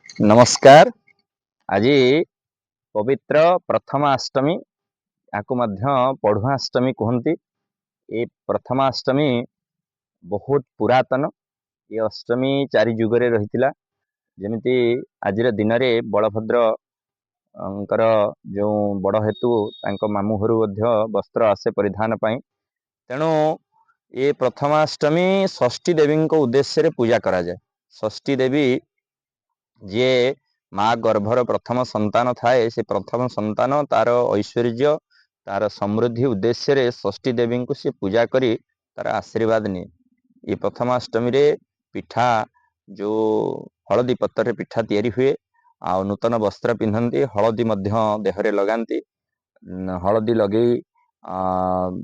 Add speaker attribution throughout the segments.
Speaker 1: नमस्कार। आज पवित्र प्रथमाष्टमी याकू पढ़ुआष्टमी कहती। ये प्रथमाष्टमी बहुत पुरातन। ये अष्टमी 4 जुगरे रही। जमिति आज दिन में बलभद्र जो बड़ हेतु मामू घर वस्त्र आसे परिधान पाई। तेणु ये प्रथमाष्टमी षष्ठी देवी उद्देश्य पूजा करा जाए। षष्ठी देवी जे माँ गर्भर प्रथम संतान थाए से प्रथम संतान तार ऐश्वर्य तार समृद्धि उद्देश्य षष्ठी देवी को सी पूजा करी तार आशीर्वाद निये। ये प्रथमाष्टमी रे पिठा जो हलदी पत्तर पिठा तैयारी हुए आ नूतन वस्त्र पिंधती हलदी देहरे लगाती हलदी लगे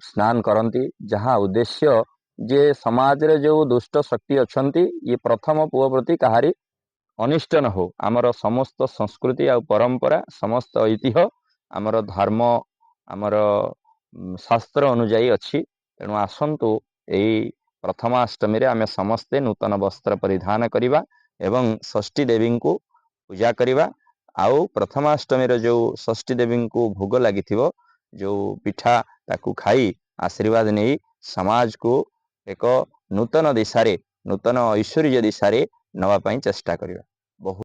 Speaker 1: स्नान करती जहाँ उद्देश्य जे समाज रे जो दुष्ट शक्ति अच्छा ये प्रथम पुओ प्रति कहारी अनिष्ट न हो। आमर समस्त संस्कृति आ परंपरा समस्त ऐतिह्य आमर धर्म आमर शास्त्र अनुजाई अच्छी। तेणु आसंतु यही प्रथमाष्टमी रे आमे समस्ते नूतन वस्त्र परिधान करिबा एवं षष्ठी देवी को पूजा करिबा। आउ प्रथमाष्टमी रे जो षष्ठी देवी को भोग लागिथिबो जो पिठा ताकू खाई आशीर्वाद नहीं समाज को एक नूतन दिशा रे नूतन ऐश्वर्य दिशा रे नवा पाई चेष्टा करिबा।